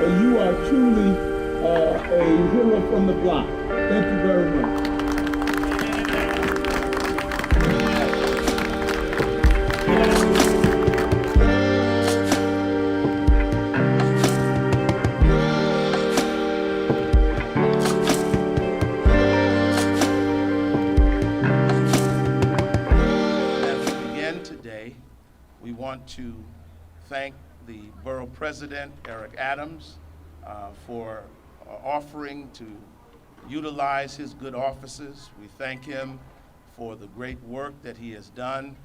but you are truly a hero from the block. Thank you very much. To thank the Borough President Eric Adams for offering to utilize his good offices. We thank him for the great work that he has done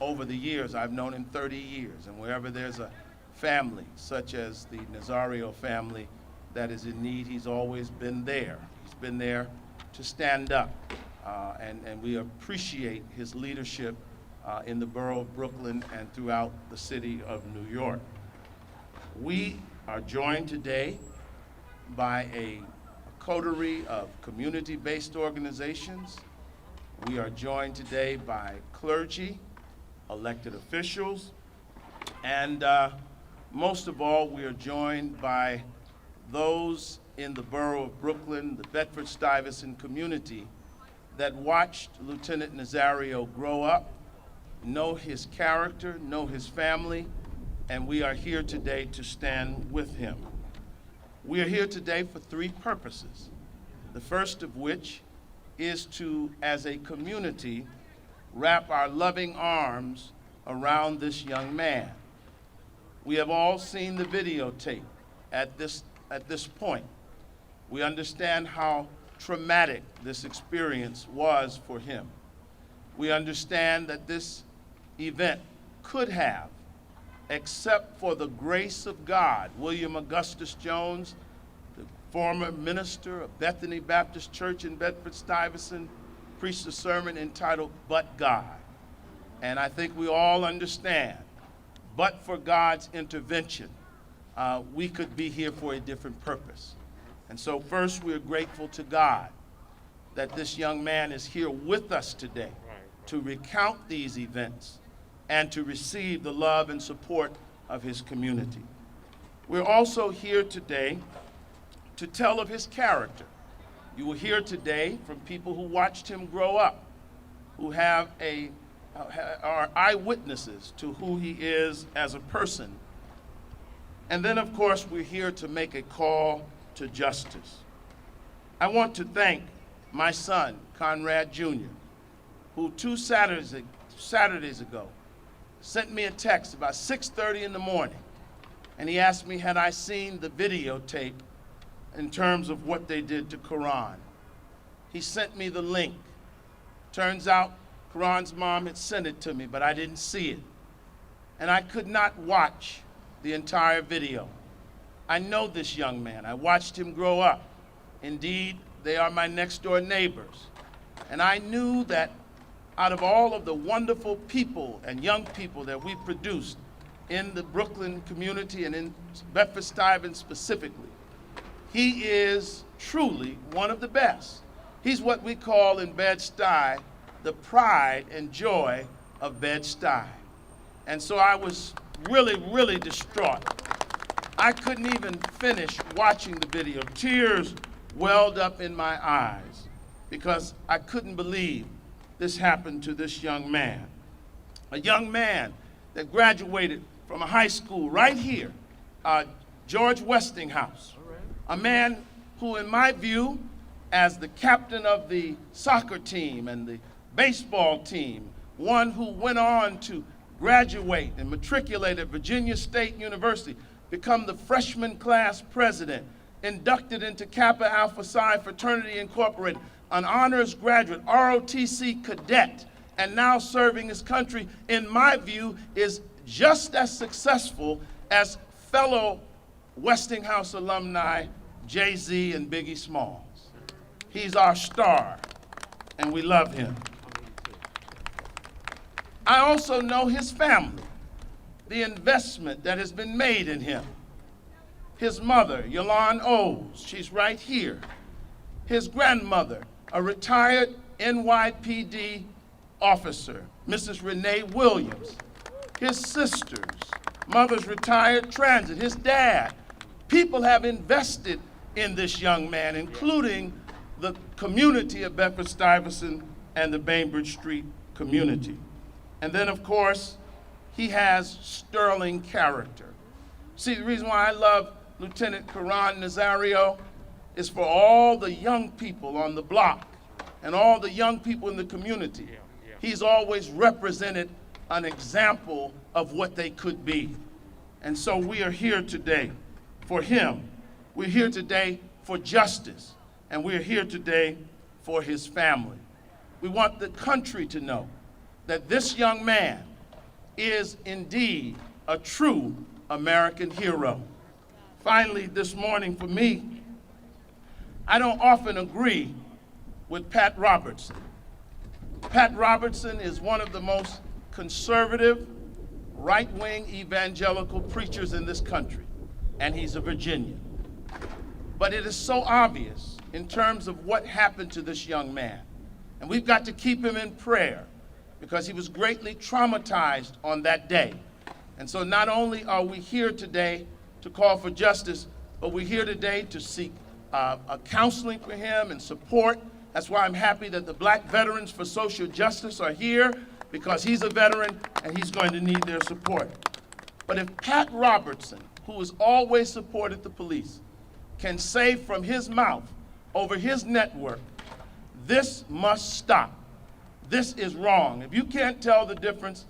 over the years. I've known him 30 years, and wherever there's a family such as the Nazario family that is in need, he's always been there. He's been there to stand up, and we appreciate his leadership in the borough of Brooklyn and throughout the city of New York. We are joined today by a coterie of community-based organizations. We are joined today by clergy, elected officials, and most of all, we are joined by those in the borough of Brooklyn, the Bedford-Stuyvesant community that watched Lieutenant Nazario grow up, know his character, know his family, and we are here today to stand with him. We are here today for three purposes. The first of which is to, as a community, wrap our loving arms around this young man. We have all seen the videotape at this point. We understand how traumatic this experience was for him. We understand that this event could have, except for the grace of God. William Augustus Jones, the former minister of Bethany Baptist Church in Bedford-Stuyvesant, preached a sermon entitled, "But God." And I think we all understand, but for God's intervention, we could be here for a different purpose. And so first, we're grateful to God that this young man is here with us today to recount these events and to receive the love and support of his community. We're also here today to tell of his character. You will hear today from people who watched him grow up, who are eyewitnesses to who he is as a person. And then, of course, we're here to make a call to justice. I want to thank my son, Conrad Jr., who 2 Saturdays ago sent me a text about 6:30 in the morning, and he asked me had I seen the videotape in terms of what they did to Caron. He sent me the link. Turns out Caron's mom had sent it to me, but I didn't see it. And I could not watch the entire video. I know this young man. I watched him grow up. Indeed, they are my next door neighbors. And I knew that out of all of the wonderful people and young people that we produced in the Brooklyn community and in Bedford-Stuyvesant specifically, he is truly one of the best. He's what we call in Bed-Stuy the pride and joy of Bed-Stuy. And so I was really, really distraught. I couldn't even finish watching the video. Tears welled up in my eyes because I couldn't believe this happened to this young man. A young man that graduated from a high school right here, George Westinghouse. A man who, in my view, as the captain of the soccer team and the baseball team, one who went on to graduate and matriculate at Virginia State University, become the freshman class president, inducted into Kappa Alpha Psi Fraternity Incorporated, an honors graduate, ROTC cadet, and now serving his country, in my view, is just as successful as fellow Westinghouse alumni Jay-Z and Biggie Smalls. He's our star, and we love him. I also know his family, the investment that has been made in him. His mother, Yolande O's, she's right here. His grandmother, a retired NYPD officer, Mrs. Renee Williams. His sisters, mother's retired transit. His dad, People have invested in this young man, including the community of Bedford-Stuyvesant and the Bainbridge Street community. And then, of course, he has sterling character. See, the reason why I love Lieutenant Caron Nazario is for all the young people on the block and all the young people in the community. He's always represented an example of what they could be. And so we are here today for him. We're here today for justice. And we're here today for his family. We want the country to know that this young man is indeed a true American hero. Finally, this morning for me, I don't often agree with Pat Robertson. Pat Robertson is one of the most conservative, right-wing evangelical preachers in this country, and he's a Virginian. But it is so obvious in terms of what happened to this young man. And we've got to keep him in prayer because he was greatly traumatized on that day. And so not only are we here today to call for justice, but we're here today to seek counseling for him and support. That's why I'm happy that the Black Veterans for Social Justice are here, because he's a veteran and he's going to need their support. But if Pat Robertson, who has always supported the police, can say from his mouth over his network, this must stop, this is wrong. If you can't tell the difference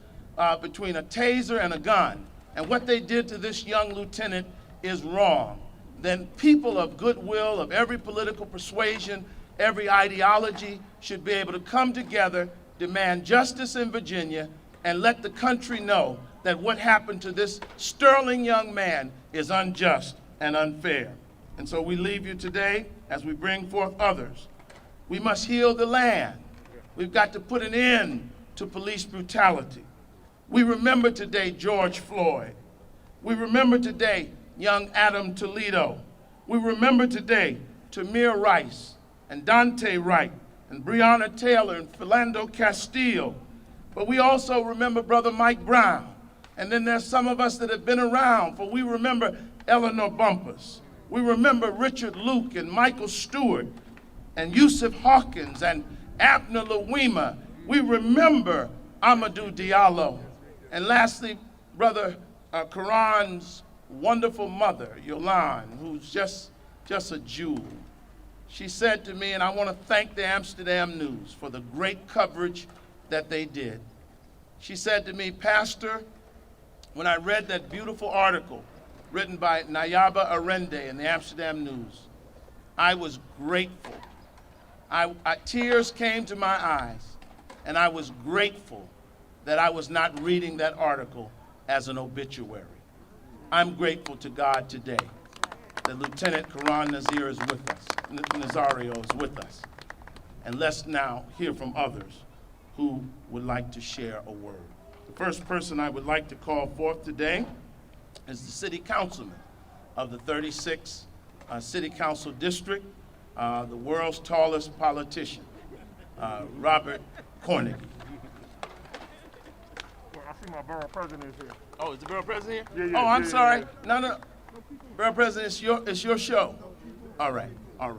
between a taser and a gun, and what they did to this young lieutenant is wrong, then people of goodwill, of every political persuasion, every ideology should be able to come together, demand justice in Virginia, and let the country know that what happened to this sterling young man is unjust and unfair. And so we leave you today as we bring forth others. We must heal the land. We've got to put an end to police brutality. We remember today George Floyd. We remember today young Adam Toledo. We remember today Tamir Rice and Dante Wright and Breonna Taylor and Philando Castile. But we also remember Brother Mike Brown. And then there's some of us that have been around, for we remember Eleanor Bumpus. We remember Richard Luke and Michael Stewart and Yusuf Hawkins and Abner Lawima. We remember Amadou Diallo. And lastly, Brother Caron's wonderful mother, Yolande, who's just a jewel. She said to me, and I want to thank the Amsterdam News for the great coverage that they did. She said to me, Pastor, when I read that beautiful article written by Nayaba Arende in the Amsterdam News, I was grateful. Tears came to my eyes, and I was grateful that I was not reading that article as an obituary. I'm grateful to God today that Lieutenant Caron Nazario is with us. And let's now hear from others who would like to share a word. The first person I would like to call forth today is the city councilman of the 36th City Council District, the world's tallest politician, Robert Cornick. Well, I see my borough president is here. Oh, is the borough president here? Yeah, oh, I'm yeah, sorry. yeah. No. Borough president, it's your show. All right. I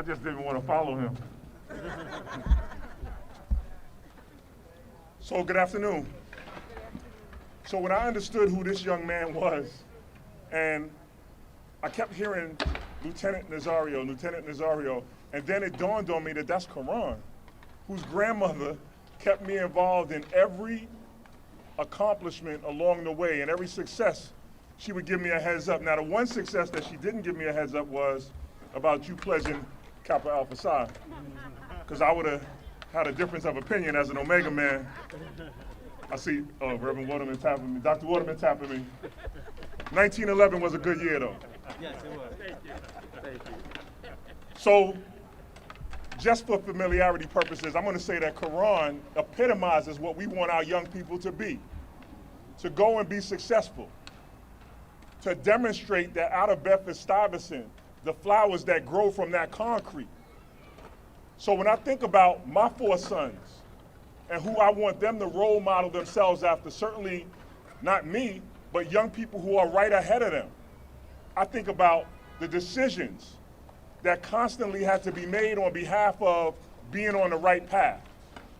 just didn't want to follow him. So, good afternoon. So when I understood who this young man was, and I kept hearing Lieutenant Nazario, and then it dawned on me that that's Caron, whose grandmother kept me involved in every accomplishment along the way, and every success, she would give me a heads up. Now, the one success that she didn't give me a heads up was about you pledging Kappa Alpha Psi, because I would have had a difference of opinion as an Omega man. I see Reverend Waterman tapping me, Dr. Waterman tapping me. 1911 was a good year, though. Yes, it was. Thank you. So, just for familiarity purposes, I'm going to say that Caron epitomizes what we want our young people to be. To go and be successful. To demonstrate that out of Bedford-Stuyvesant, the flowers that grow from that concrete. So when I think about my 4 sons and who I want them to role model themselves after, certainly not me, but young people who are right ahead of them. I think about the decisions that constantly had to be made on behalf of being on the right path.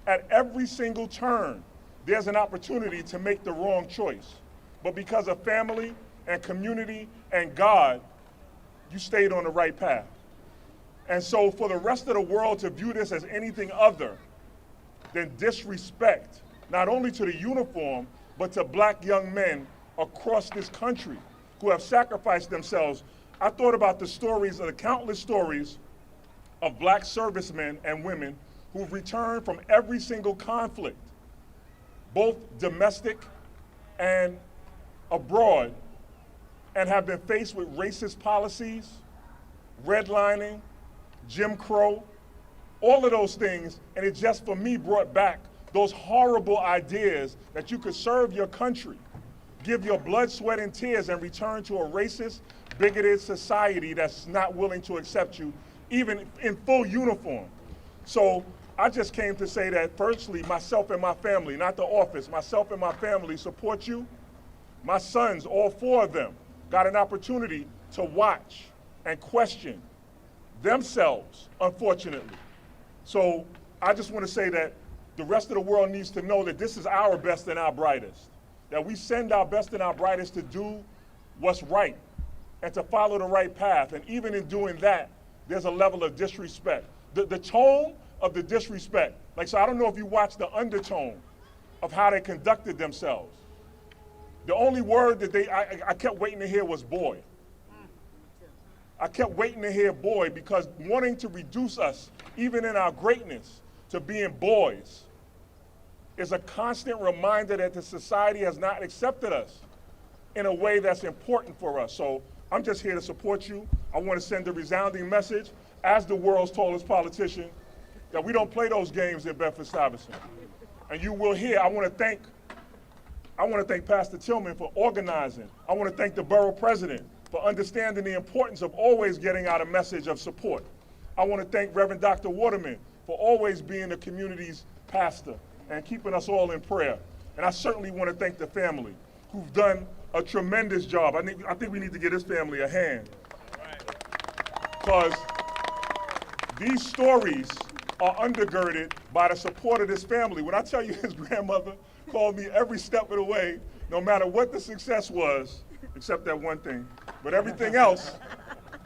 At every single turn, there's an opportunity to make the wrong choice. But because of family and community and God, you stayed on the right path. And so for the rest of the world to view this as anything other than disrespect, not only to the uniform, but to black young men across this country who have sacrificed themselves. I thought about the stories, the countless stories of black servicemen and women who've returned from every single conflict, both domestic and abroad, and have been faced with racist policies, redlining, Jim Crow, all of those things, and it just, for me, brought back those horrible ideas that you could serve your country, give your blood, sweat, and tears, and return to a racist, bigoted society that's not willing to accept you, even in full uniform. So I just came to say that, firstly, myself and my family, not the office, myself and my family support you. My sons, all 4 of them, got an opportunity to watch and question themselves, unfortunately. So I just want to say that the rest of the world needs to know that this is our best and our brightest, that we send our best and our brightest to do what's right and to follow the right path. And even in doing that, there's a level of disrespect. The tone of the disrespect, like, so I don't know if you watched the undertone of how they conducted themselves. The only word that I kept waiting to hear was boy. I kept waiting to hear boy, because wanting to reduce us, even in our greatness, to being boys is a constant reminder that the society has not accepted us in a way that's important for us. So I'm just here to support you. I want to send a resounding message as the world's tallest politician that we don't play those games in Bedford-Stuyvesant. And you will hear, I want to thank Pastor Tillman for organizing. I want to thank the Borough President for understanding the importance of always getting out a message of support. I want to thank Reverend Dr. Waterman for always being the community's pastor and keeping us all in prayer. And I certainly want to thank the family who've done a tremendous job. I think we need to give this family a hand. Because these stories are undergirded by the support of this family. When I tell you his grandmother called me every step of the way, no matter what the success was, except that one thing, but everything else,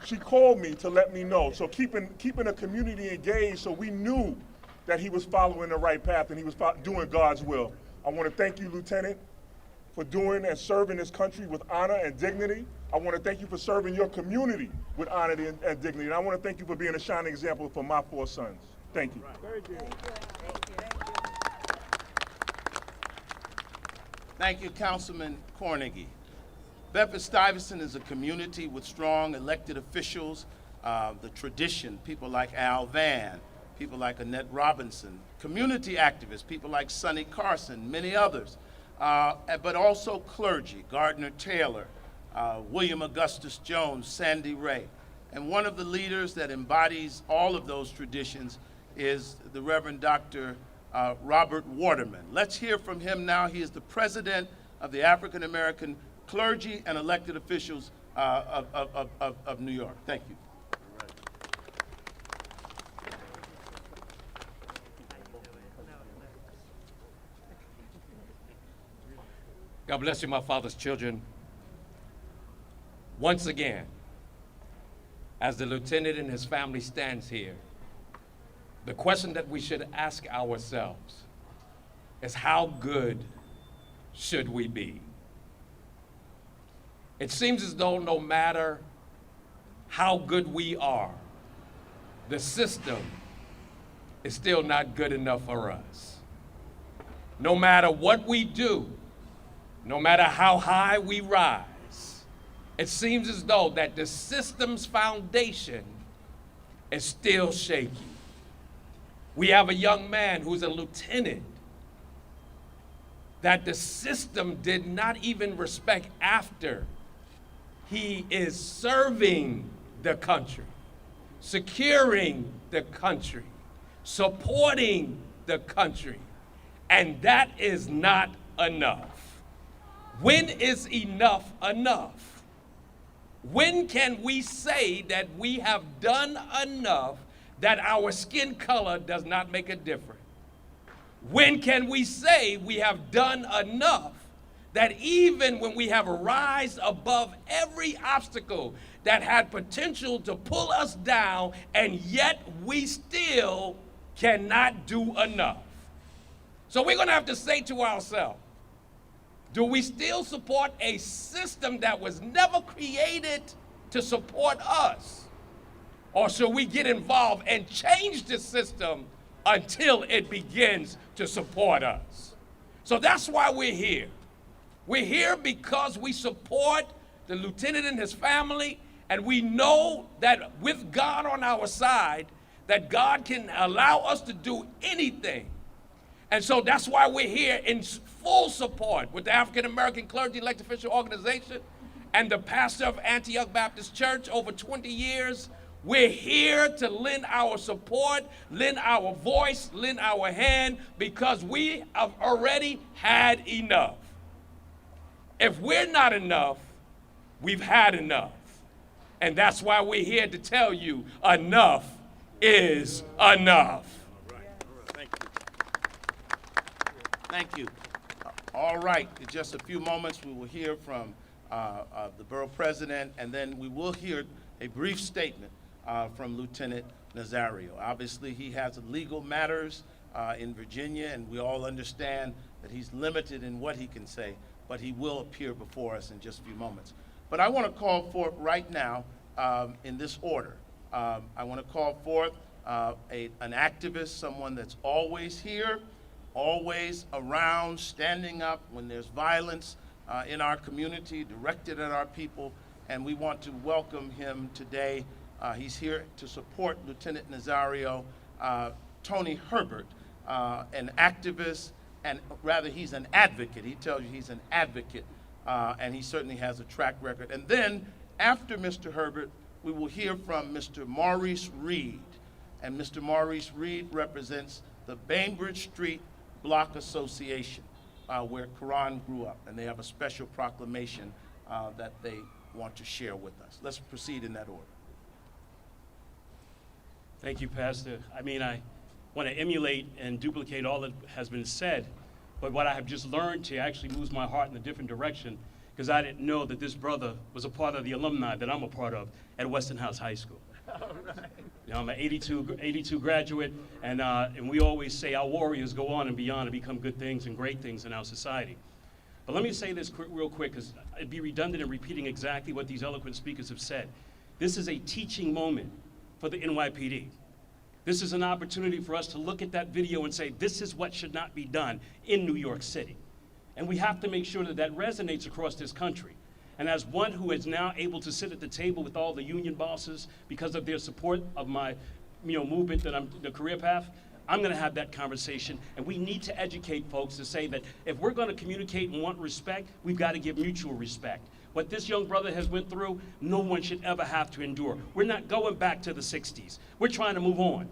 she called me to let me know. So keeping the community engaged so we knew that he was following the right path and he was doing God's will. I want to thank you, Lieutenant, for doing and serving this country with honor and dignity. I want to thank you for serving your community with honor and dignity. And I want to thank you for being a shining example for my 4 sons. Thank you. Very good. Thank you, Councilman Cornegie. Bedford-Stuyvesant is a community with strong elected officials, the tradition, people like Al Van, people like Annette Robinson, community activists, people like Sonny Carson, many others, but also clergy, Gardner Taylor, William Augustus Jones, Sandy Ray. And one of the leaders that embodies all of those traditions is the Reverend Dr. Robert Waterman. Let's hear from him now. He is the president of the African American Clergy and Elected Officials of New York. Thank you. God bless you, my father's children. Once again, as the lieutenant and his family stands here, the question that we should ask ourselves is, how good should we be? It seems as though no matter how good we are, the system is still not good enough for us. No matter what we do, no matter how high we rise, it seems as though that the system's foundation is still shaky. We have a young man who's a lieutenant that the system did not even respect after he is serving the country, securing the country, supporting the country, and that is not enough. When is enough enough? When can we say that we have done enough that our skin color does not make a difference? When can we say we have done enough that even when we have rise above every obstacle that had potential to pull us down, and yet we still cannot do enough? So we're going to have to say to ourselves, do we still support a system that was never created to support us? Or should we get involved and change the system until it begins to support us? So that's why we're here. We're here because we support the lieutenant and his family, and we know that with God on our side, that God can allow us to do anything. And so that's why we're here in full support with the African American Clergy Elected Official Organization and the pastor of Antioch Baptist Church over 20 years. We're here to lend our support, lend our voice, lend our hand, because we have already had enough. If we're not enough, we've had enough. And that's why we're here to tell you enough is enough. Thank you. All right, in just a few moments, we will hear from the Borough President, and then we will hear a brief statement from Lieutenant Nazario. Obviously, he has legal matters in Virginia, and we all understand that he's limited in what he can say, but he will appear before us in just a few moments. But I want to call forth right now, in this order, I want to call forth an activist, someone that's always here, always around, standing up when there's violence in our community, directed at our people, and we want to welcome him today. He's here to support Lieutenant Nazario, Tony Herbert, an activist, and rather he's an advocate. He tells you he's an advocate, and he certainly has a track record. And then after Mr. Herbert, we will hear from Mr. Maurice Reed, and Mr. Maurice Reed represents the Bainbridge Street Block Association, where Caron grew up, and they have a special proclamation that they want to share with us. Let's proceed in that order. Thank you, Pastor. I want to emulate and duplicate all that has been said, but what I have just learned to actually moves my heart in a different direction, because I didn't know that this brother was a part of the alumni that I'm a part of at Westinghouse High School. All right. You know, I'm an 82 graduate, and we always say our warriors go on and beyond and become good things and great things in our society. But let me say this real quick, because it'd be redundant in repeating exactly what these eloquent speakers have said. This is a teaching moment for the NYPD. This is an opportunity for us to look at that video and say, this is what should not be done in New York City. And we have to make sure that that resonates across this country. And as one who is now able to sit at the table with all the union bosses because of their support of my movement, the career path, I'm going to have that conversation. And we need to educate folks to say that if we're going to communicate and want respect, we've got to give mutual respect. What this young brother has went through, no one should ever have to endure. We're not going back to the 60s. We're trying to move on.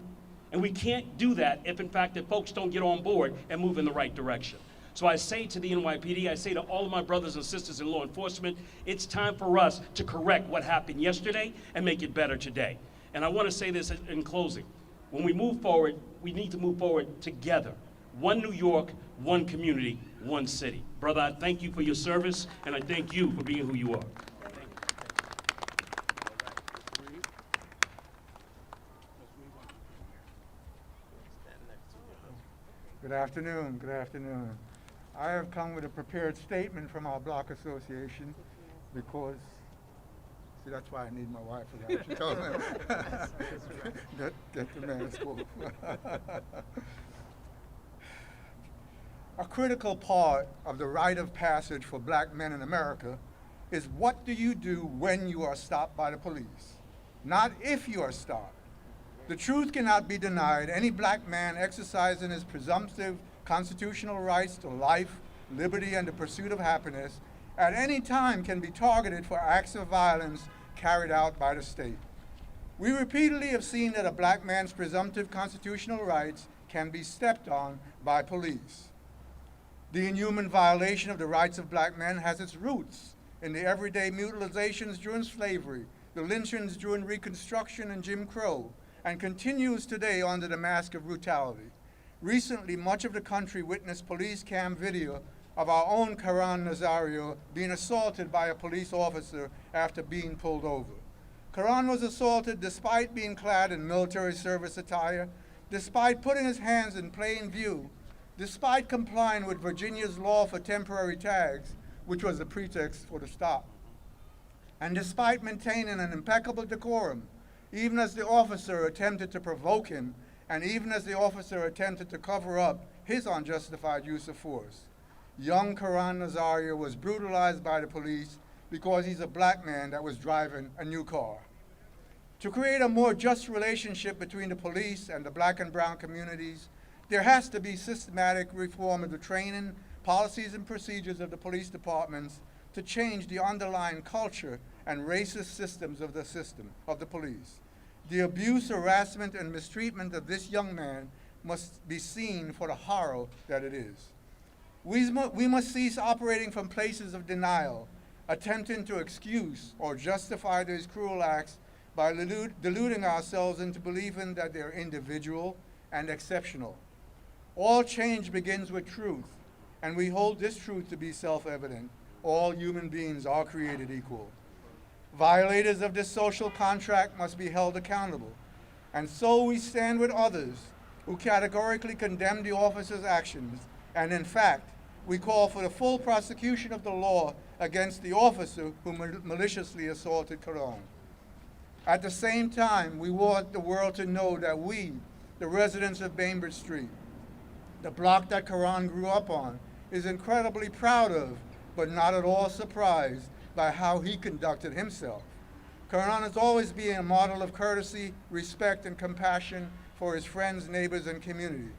And we can't do that if, in fact, that folks don't get on board and move in the right direction. So I say to the NYPD, I say to all of my brothers and sisters in law enforcement, it's time for us to correct what happened yesterday and make it better today. And I want to say this in closing. When we move forward, we need to move forward together. One New York, one community, one city. Brother, I thank you for your service, and I thank you for being who you are. Good afternoon. Good afternoon. I have come with a prepared statement from our block association because, see, that's why I need my wife for that. She told me, get the man school. A critical part of the rite of passage for black men in America is what do you do when you are stopped by the police, not if you are stopped. The truth cannot be denied. Any black man exercising his presumptive constitutional rights to life, liberty, and the pursuit of happiness at any time can be targeted for acts of violence carried out by the state. We repeatedly have seen that a black man's presumptive constitutional rights can be stepped on by police. The inhuman violation of the rights of black men has its roots in the everyday mutilations during slavery, the lynchings during Reconstruction and Jim Crow, and continues today under the mask of brutality. Recently, much of the country witnessed police cam video of our own Caron Nazario being assaulted by a police officer after being pulled over. Caron was assaulted despite being clad in military service attire, despite putting his hands in plain view, despite complying with Virginia's law for temporary tags, which was the pretext for the stop, and despite maintaining an impeccable decorum, even as the officer attempted to provoke him, and even as the officer attempted to cover up his unjustified use of force. Young Caron Nazario was brutalized by the police because he's a black man that was driving a new car. To create a more just relationship between the police and the black and brown communities, there has to be systematic reform of the training, policies, and procedures of the police departments to change the underlying culture and racist systems of the police. The abuse, harassment, and mistreatment of this young man must be seen for the horror that it is. We must cease operating from places of denial, attempting to excuse or justify these cruel acts by deluding ourselves into believing that they're individual and exceptional. All change begins with truth, and we hold this truth to be self-evident. All human beings are created equal. Violators of this social contract must be held accountable, and so we stand with others who categorically condemn the officer's actions, and in fact, we call for the full prosecution of the law against the officer who maliciously assaulted Caron. At the same time, we want the world to know that we, the residents of Bainbridge Street, the block that Caron grew up on, is incredibly proud of, but not at all surprised by how he conducted himself. Caron has always been a model of courtesy, respect, and compassion for his friends, neighbors, and community.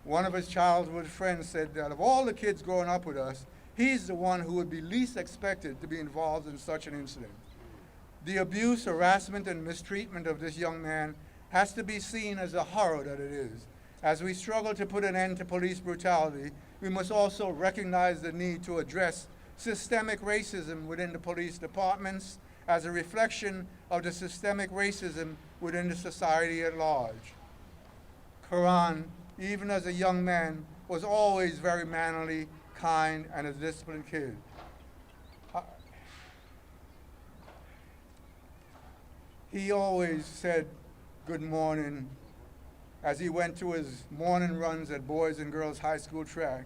One of his childhood friends said that of all the kids growing up with us, he's the one who would be least expected to be involved in such an incident. The abuse, harassment, and mistreatment of this young man has to be seen as a horror that it is. As we struggle to put an end to police brutality, we must also recognize the need to address systemic racism within the police departments as a reflection of the systemic racism within the society at large. Caron, even as a young man, was always very mannerly, kind, and a disciplined kid. He always said good morning as he went to his morning runs at Boys and Girls High School track.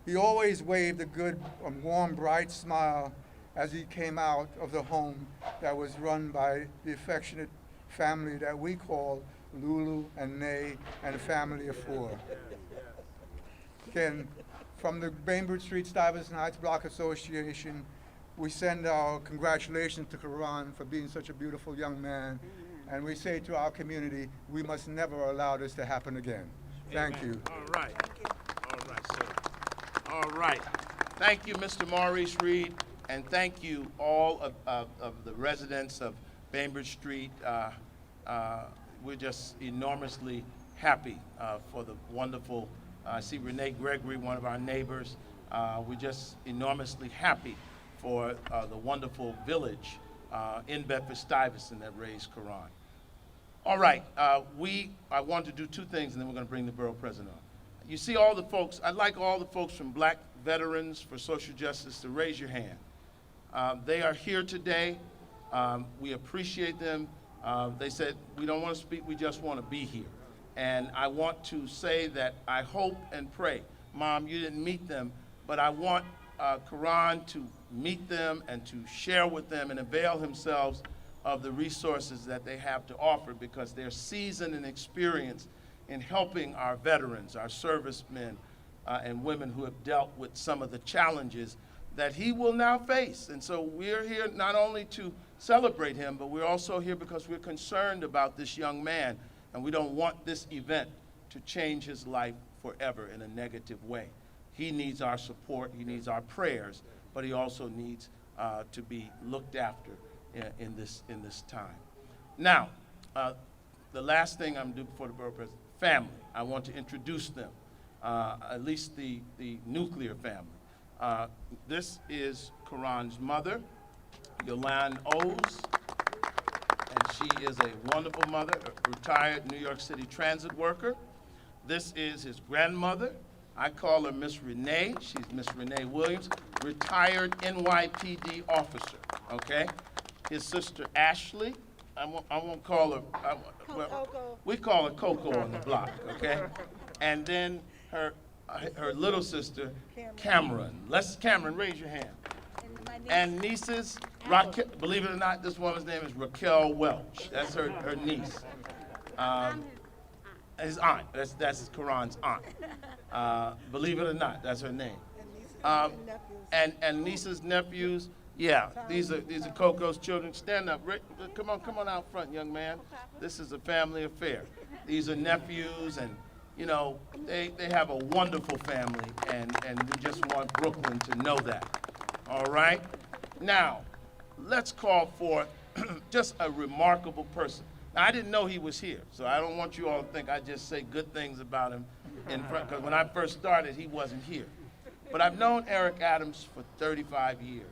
He always waved a good, warm, bright smile as he came out of the home that was run by the affectionate family that we call Lulu and Nay and a family of four. Again, from the Bainbridge Street Stuyvesant Heights Block Association, we send our congratulations to Caron for being such a beautiful young man, and we say to our community, we must never allow this to happen again. Thank you. All right. All right, sir. All right. Thank you, Mr. Maurice Reed, and thank you all of the residents of Bainbridge Street. We're just enormously happy for the wonderful, I see Renee Gregory, one of our neighbors. We're just enormously happy for the wonderful village in Bedford-Stuyvesant that raised Caron. All right, I want to do two things, and then we're going to bring the borough president on. You see all the folks, I'd like all the folks from Black Veterans for Social Justice to raise your hand. They are here today. We appreciate them. They said, we don't want to speak, we just want to be here. And I want to say that I hope and pray, Mom, you didn't meet them, but I want Caron to meet them and to share with them and avail themselves of the resources that they have to offer, because they're seasoned and experienced in helping our veterans, our servicemen and women who have dealt with some of the challenges that he will now face. And so we're here not only to celebrate him, but we're also here because we're concerned about this young man, and we don't want this event to change his life forever in a negative way. He needs our support, he needs our prayers, but he also needs to be looked after in this time. Now, the last thing I'm doing before the borough president, family. I want to introduce them. at least the nuclear family. This is Caron's mother, Yolande O's, and she is a wonderful mother, a retired New York City transit worker. This is his grandmother. I call her Miss Renee. She's Miss Renee Williams, retired NYPD officer, okay? His sister Ashley, I won't call her, well, we call her Coco on the block, okay? And then her little sister, Cameron. Cameron, raise your hand. And nieces, Raquel, believe it or not, this woman's name is Raquel Welch. That's her niece. His aunt, that's Caron's aunt. Believe it or not, that's her name. And nieces, nephews, yeah, these are Coco's children. Stand up, Rick. Come on out front, young man. This is a family affair. These are nephews, and you know, they have a wonderful family, and we just want Brooklyn to know that. All right? Now, let's call for just a remarkable person. Now, I didn't know he was here, so I don't want you all to think I just say good things about him in front, because when I first started, he wasn't here. But I've known Eric Adams for 35 years,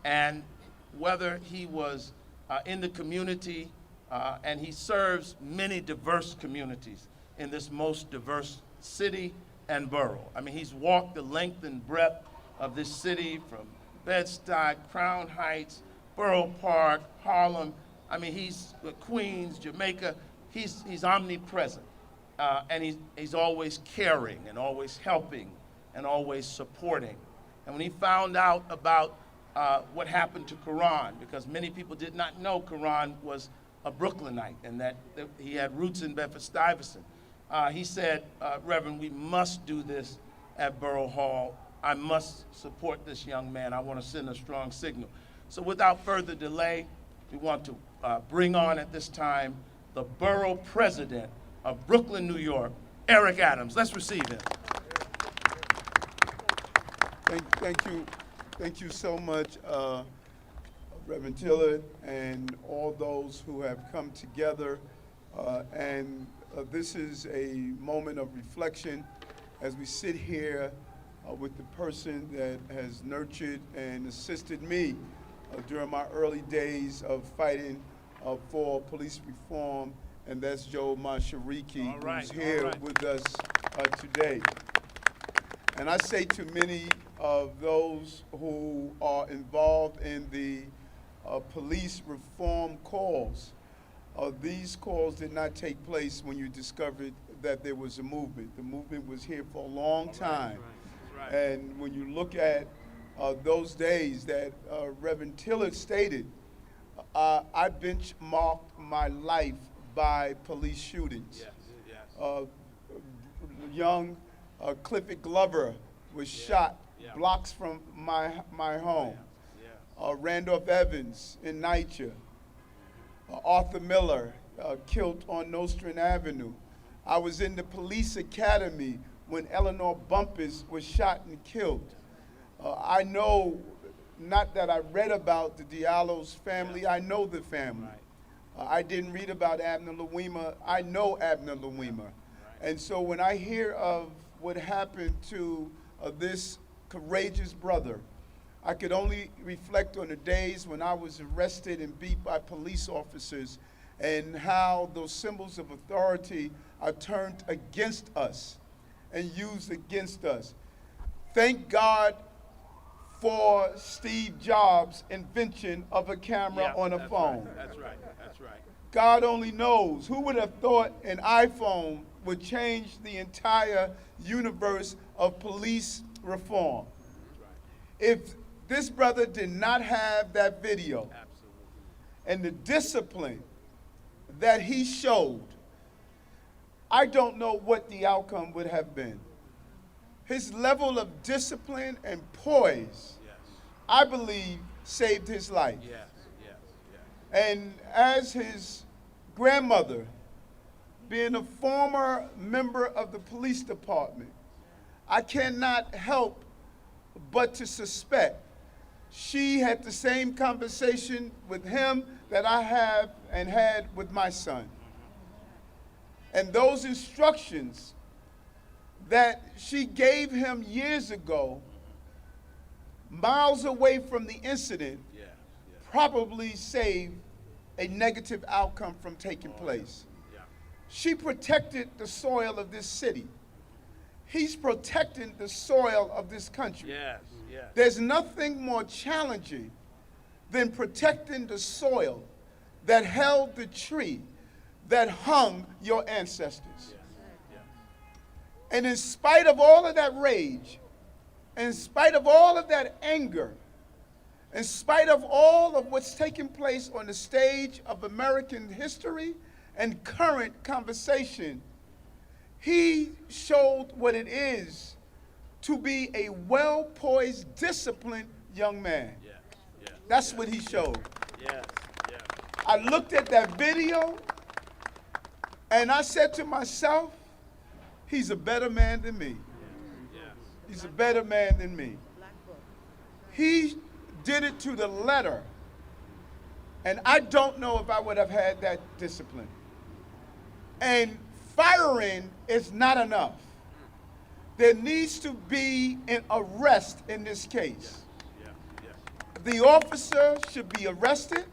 and whether he was in the community, and he serves many diverse communities in this most diverse city and borough. I mean, he's walked the length and breadth of this city from Bed-Stuy, Crown Heights, Borough Park, Harlem. I mean, he's Queens, Jamaica. He's omnipresent, and he's always caring and always helping and always supporting. And when he found out about what happened to Caron, because many people did not know Caron was a Brooklynite and that he had roots in Bedford-Stuyvesant, he said, Reverend, we must do this at Borough Hall. I must support this young man. I want to send a strong signal. So without further delay, we want to bring on at this time the Borough President of Brooklyn, New York, Eric Adams. Let's receive him. Thank you so much, Reverend Tillard, and all those who have come together. This is a moment of reflection as we sit here with the person that has nurtured and assisted me during my early days of fighting for police reform, and that's Joe Mashariki, who's here with us today. And I say to many of those who are involved in the police reform calls, these calls did not take place when you discovered that there was a movement. The movement was here for a long time. Right. And when you look at those days that Reverend Tillard stated, I benchmarked my life by police shootings. Yes. Young Clifford Glover was shot blocks from my home. Randolph Evans in NYCHA. Arthur Miller killed on Nostrand Avenue. I was in the police academy when Eleanor Bumpus was shot and killed. I know, not that I read about the Diallo's family, I know the family. I didn't read about Abner Louima, I know Abner Louima. And so when I hear of what happened to this courageous brother, I could only reflect on the days when I was arrested and beat by police officers and how those symbols of authority are turned against us and used against us. Thank God for Steve Jobs' invention of a camera on a phone. Right. That's right. God only knows. Who would have thought an iPhone would change the entire universe of police reform? If this brother did not have that video and the discipline that he showed, I don't know what the outcome would have been. His level of discipline and poise, I believe, saved his life. And as his grandmother, being a former member of the police department, I cannot help but to suspect she had the same conversation with him that I have and had with my son. And those instructions that she gave him years ago, miles away from the incident, probably saved a negative outcome from taking place. She protected the soil of this city. He's protecting the soil of this country. Yes, yes. There's nothing more challenging than protecting the soil that held the tree that hung your ancestors. And in spite of all of that rage, in spite of all of that anger, in spite of all of what's taking place on the stage of American history and current conversation, he showed what it is to be a well-poised, disciplined young man. That's what he showed. Yes, yes. I looked at that video and I said to myself, he's a better man than me. He's a better man than me. He did it to the letter. And I don't know if I would have had that discipline. And firing is not enough. There needs to be an arrest in this case. The officer should be arrested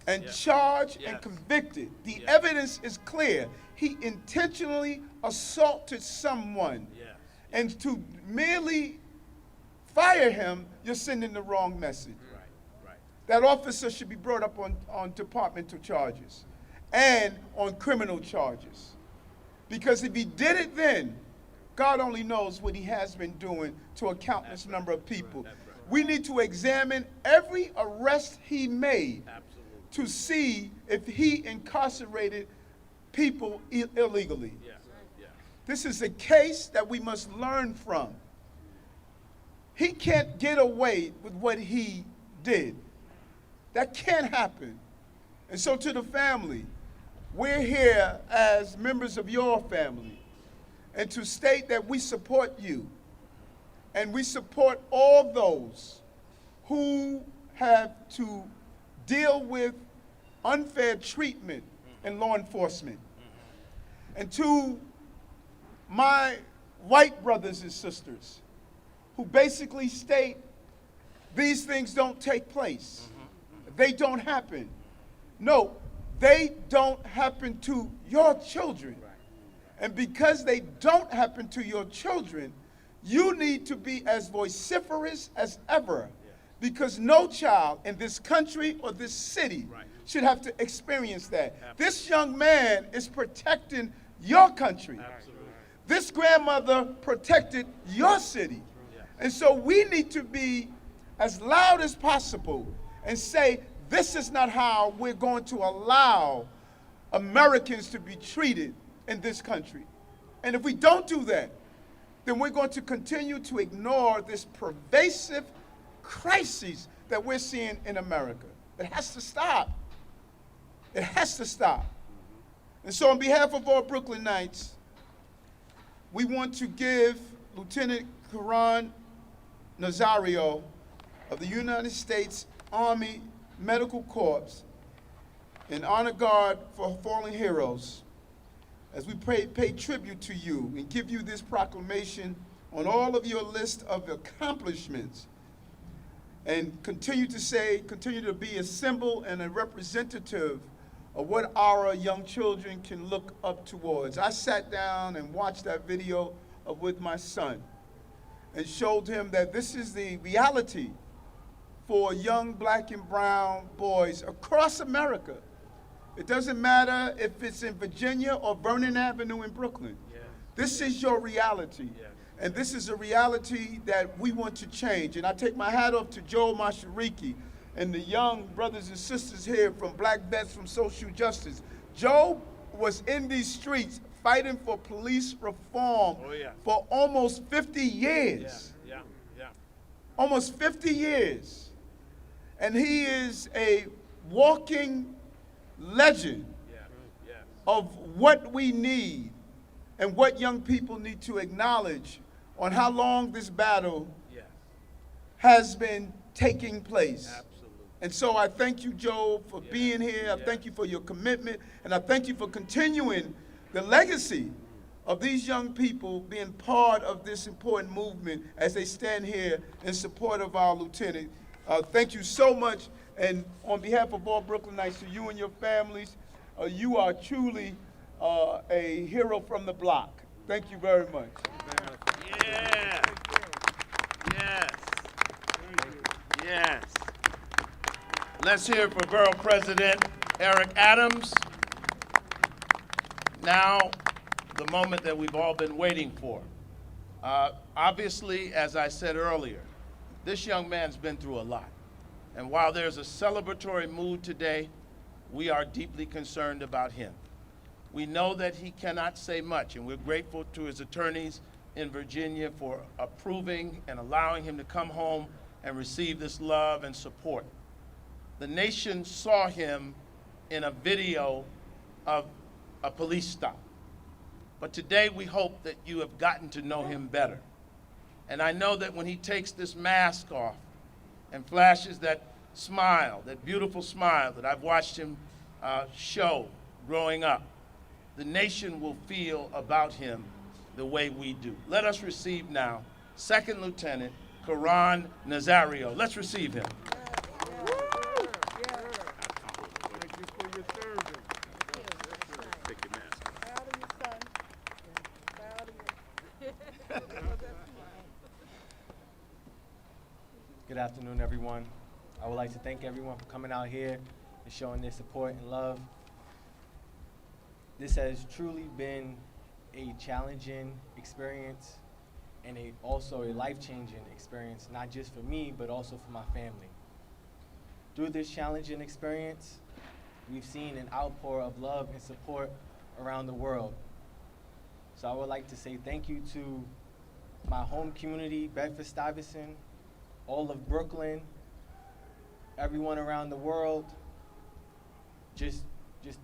and charged and convicted. The evidence is clear. He intentionally assaulted someone. And to merely fire him, you're sending the wrong message. That officer should be brought up on departmental charges and on criminal charges. Because if he did it then, God only knows what he has been doing to a countless number of people. We need to examine every arrest he made to see if he incarcerated people illegally. This is a case that we must learn from. He can't get away with what he did. That can't happen. And so to the family, we're here as members of your family, and to state that we support you. And we support all those who have to deal with unfair treatment in law enforcement. And to my white brothers and sisters who basically state these things don't take place. They don't happen. No, they don't happen to your children. And because they don't happen to your children, you need to be as vociferous as ever, because no child in this country or this city should have to experience that. This young man is protecting your country. This grandmother protected your city. And so we need to be as loud as possible and say, this is not how we're going to allow Americans to be treated in this country. And if we don't do that, then we're going to continue to ignore this pervasive crisis that we're seeing in America. It has to stop. It has to stop. And so on behalf of all Brooklynites, we want to give Lieutenant Caron Nazario of the United States Army Medical Corps an honor guard for fallen heroes as we pay tribute to you and give you this proclamation on all of your list of accomplishments, and continue to be a symbol and a representative of what our young children can look up towards. I sat down and watched that video with my son and showed him that this is the reality for young black and brown boys across America. It doesn't matter if it's in Virginia or Vernon Avenue in Brooklyn. This is your reality. And this is a reality that we want to change. And I take my hat off to Joel Mashariki and the young brothers and sisters here from Black Vets from Social Justice. Joe was in these streets fighting for police reform for almost 50 years. Almost 50 years. And he is a walking legend of what we need and what young people need to acknowledge on how long this battle has been taking place. And so I thank you, Joe, for being here. I thank you for your commitment, and I thank you for continuing the legacy of these young people being part of this important movement as they stand here in support of our lieutenant. Thank you so much. And on behalf of all Brooklynites, to you and your families, you are truly a hero from the block. Thank you very much. Yeah. Yes. Yes. Let's hear it for Borough President Eric Adams. Now, the moment that we've all been waiting for. Obviously, as I said earlier, this young man's been through a lot. And while there's a celebratory mood today, we are deeply concerned about him. We know that he cannot say much, and we're grateful to his attorneys in Virginia for approving and allowing him to come home and receive this love and support. The nation saw him in a video of a police stop. But today we hope that you have gotten to know him better. And I know that when he takes this mask off and flashes that smile, that beautiful smile that I've watched him show growing up, the nation will feel about him the way we do. Let us receive now Second Lieutenant Caron Nazario. Let's receive him. Good afternoon, everyone. I would like to thank everyone for coming out here and showing their support and love. This has truly been a challenging experience and also a life-changing experience, not just for me, but also for my family. Through this challenging experience, we've seen an outpour of love and support around the world. So I would like to say thank you to my home community, Bedford-Stuyvesant, all of Brooklyn, everyone around the world. Just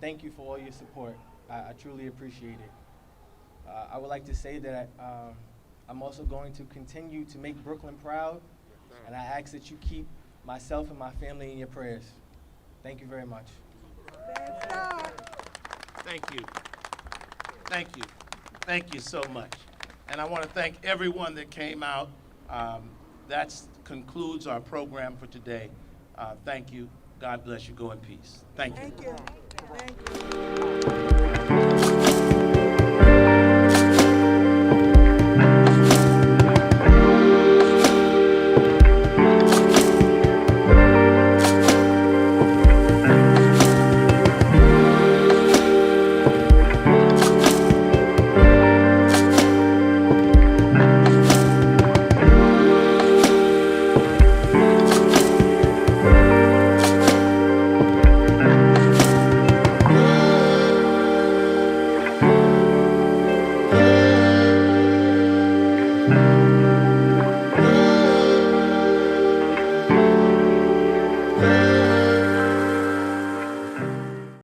thank you for all your support. I truly appreciate it. I would like to say that I'm also going to continue to make Brooklyn proud, and I ask that you keep myself and my family in your prayers. Thank you very much. Thank you. Thank you. Thank you so much. And I want to thank everyone that came out. That concludes our program for today. Thank you. God bless you. Go in peace. Thank you. Thank you. Thank you.